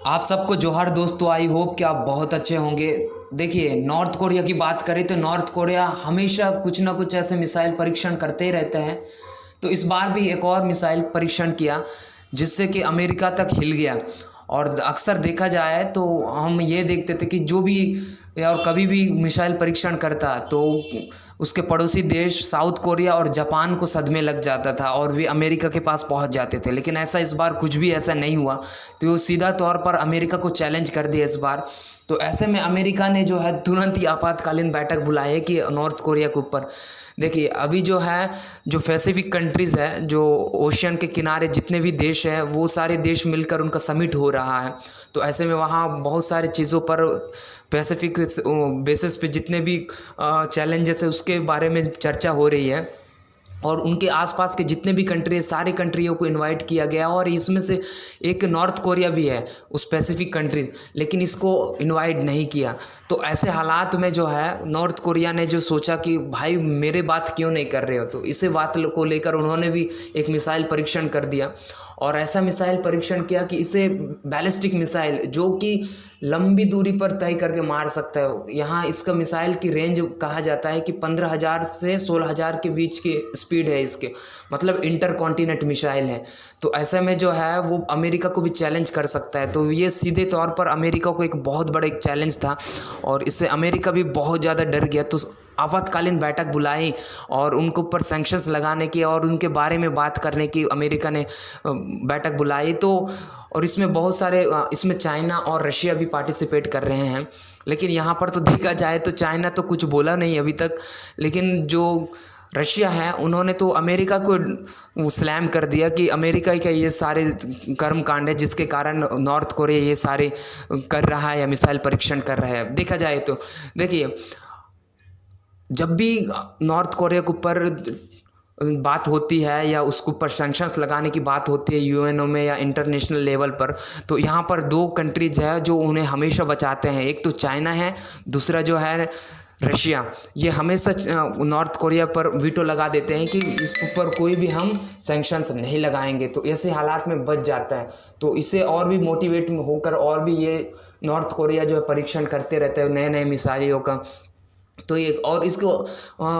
आप सबको जोहार दोस्तों। आई होप कि आप बहुत अच्छे होंगे। देखिए, नॉर्थ कोरिया की बात करें तो नॉर्थ कोरिया हमेशा कुछ ना कुछ ऐसे मिसाइल परीक्षण करते ही रहते हैं। तो इस बार भी एक और मिसाइल परीक्षण किया जिससे कि अमेरिका तक हिल गया। और अक्सर देखा जाए तो हम ये देखते थे कि जो भी और कभी भी मिसाइल परीक्षण करता तो उसके पड़ोसी देश साउथ कोरिया और जापान को सदमे लग जाता था और वे अमेरिका के पास पहुंच जाते थे। लेकिन ऐसा इस बार कुछ भी ऐसा नहीं हुआ। तो वो सीधा तौर पर अमेरिका को चैलेंज कर दिया इस बार। तो ऐसे में अमेरिका ने जो है तुरंत ही आपातकालीन बैठक बुलाई है कि नॉर्थ कोरिया के ऊपर। देखिए, अभी जो है जो पैसिफिक कंट्रीज़ है, जो ओशियन के किनारे जितने भी देश हैं, वो सारे देश मिलकर उनका समिट हो रहा है। तो ऐसे में वहाँ बहुत सारी चीज़ों पर पैसिफिक बेसिस पे जितने भी चैलेंजेस है उसके बारे में चर्चा हो रही है। और उनके आसपास के जितने भी कंट्री है सारे कंट्रियों को इनवाइट किया गया और इसमें से एक नॉर्थ कोरिया भी है उस पैसिफिक कंट्रीज़, लेकिन इसको इनवाइट नहीं किया। तो ऐसे हालात में जो है नॉर्थ कोरिया ने जो सोचा कि भाई मेरे बात क्यों नहीं कर रहे हो, तो इसे बात को लेकर उन्होंने भी एक मिसाइल परीक्षण कर दिया। और ऐसा मिसाइल परीक्षण किया कि इसे बैलिस्टिक मिसाइल जो कि लंबी दूरी पर तय करके मार सकता है। यहाँ इसका मिसाइल की रेंज कहा जाता है कि 15,000 से 16,000 के बीच की स्पीड है इसके, मतलब इंटर कॉन्टिनेंट मिसाइल है। तो ऐसे में जो है वो अमेरिका को भी चैलेंज कर सकता है। तो ये सीधे तौर पर अमेरिका को एक बहुत बड़ा एक चैलेंज था और इससे अमेरिका भी बहुत ज़्यादा डर गया। तो आपातकालीन बैठक बुलाई और उनके ऊपर सैंक्शंस लगाने की और उनके बारे में बात करने की अमेरिका ने बैठक बुलाई। तो और इसमें बहुत सारे इसमें चाइना और रशिया भी पार्टिसिपेट कर रहे हैं। लेकिन यहाँ पर तो देखा जाए तो चाइना तो कुछ बोला नहीं अभी तक, लेकिन जो रशिया है उन्होंने तो अमेरिका को स्लैम कर दिया कि अमेरिका का ये सारे कर्म कांड है जिसके कारण नॉर्थ कोरिया ये सारे कर रहा है या मिसाइल परीक्षण कर रहा है। देखा जाए तो देखिए, जब भी नॉर्थ कोरिया के ऊपर बात होती है या उसके ऊपर सैंक्शंस लगाने की बात होती है यूएनओ में या इंटरनेशनल लेवल पर, तो यहाँ पर दो कंट्रीज है जो उन्हें हमेशा बचाते हैं। एक तो चाइना है, दूसरा जो है रशिया। ये हमेशा नॉर्थ कोरिया पर वीटो लगा देते हैं कि इस ऊपर कोई भी हम सैंक्शंस नहीं लगाएंगे। तो ऐसे हालात में बच जाता है। तो इससे और भी मोटिवेट होकर और भी ये नॉर्थ कोरिया जो है परीक्षण करते रहते हैं नए नए मिसाइलों का। तो एक और इसको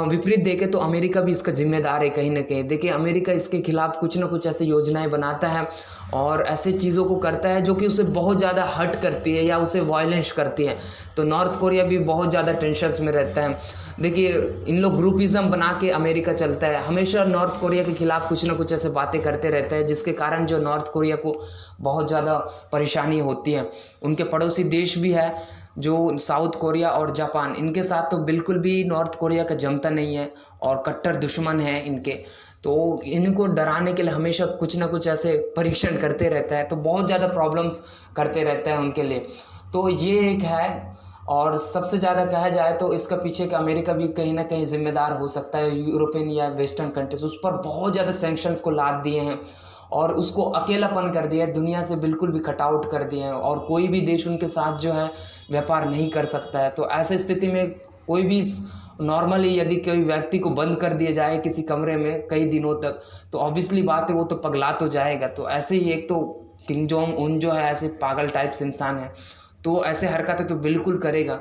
विपरीत देखें तो अमेरिका भी इसका जिम्मेदार है कहीं ना कहीं। देखिए, अमेरिका इसके खिलाफ कुछ ना कुछ ऐसी योजनाएं बनाता है और ऐसे चीज़ों को करता है जो कि उसे बहुत ज़्यादा हर्ट करती है या उसे वायलेंस करती है। तो नॉर्थ कोरिया भी बहुत ज़्यादा टेंशन्स में रहता है। देखिए, इन लोग ग्रुपिज़म बना के अमेरिका चलता है, हमेशा नॉर्थ कोरिया के खिलाफ कुछ ना कुछ ऐसे बातें करते रहता है जिसके कारण जो नॉर्थ कोरिया को बहुत ज़्यादा परेशानी होती है। उनके पड़ोसी देश भी है जो साउथ कोरिया और जापान, इनके साथ तो बिल्कुल भी नॉर्थ कोरिया का जमता नहीं है और कट्टर दुश्मन है इनके। तो इनको डराने के लिए हमेशा कुछ ना कुछ ऐसे परीक्षण करते रहता है, तो बहुत ज़्यादा प्रॉब्लम्स करते रहता है उनके लिए। तो ये एक है। और सबसे ज़्यादा कहा जाए तो इसका पीछे का अमेरिका भी कहीं ना कहीं जिम्मेदार हो सकता है। यूरोपियन या वेस्टर्न कंट्रीज उस पर बहुत ज़्यादा सैंक्शंस को लाद दिए हैं और उसको अकेलापन कर दिया है, दुनिया से बिल्कुल भी कट आउट कर दिए हैं और कोई भी देश उनके साथ जो है व्यापार नहीं कर सकता है। तो ऐसे स्थिति में कोई भी नॉर्मली यदि कोई व्यक्ति को बंद कर दिया जाए किसी कमरे में कई दिनों तक, तो ऑब्वियसली बात है वो तो पगला तो जाएगा। तो ऐसे ही एक तो किम जोंग उन जो है ऐसे पागल टाइप्स इंसान है, तो ऐसे हरकतें तो बिल्कुल करेगा।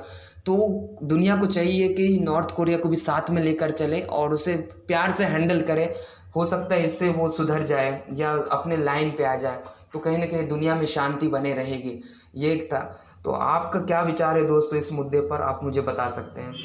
तो दुनिया को चाहिए कि नॉर्थ कोरिया को भी साथ में लेकर चले और उसे प्यार से हैंडल करे। हो सकता है इससे वो सुधर जाए या अपने लाइन पे आ जाए, तो कहीं ना कहीं दुनिया में शांति बने रहेगी। ये एक था। तो आपका क्या विचार है दोस्तों इस मुद्दे पर, आप मुझे बता सकते हैं।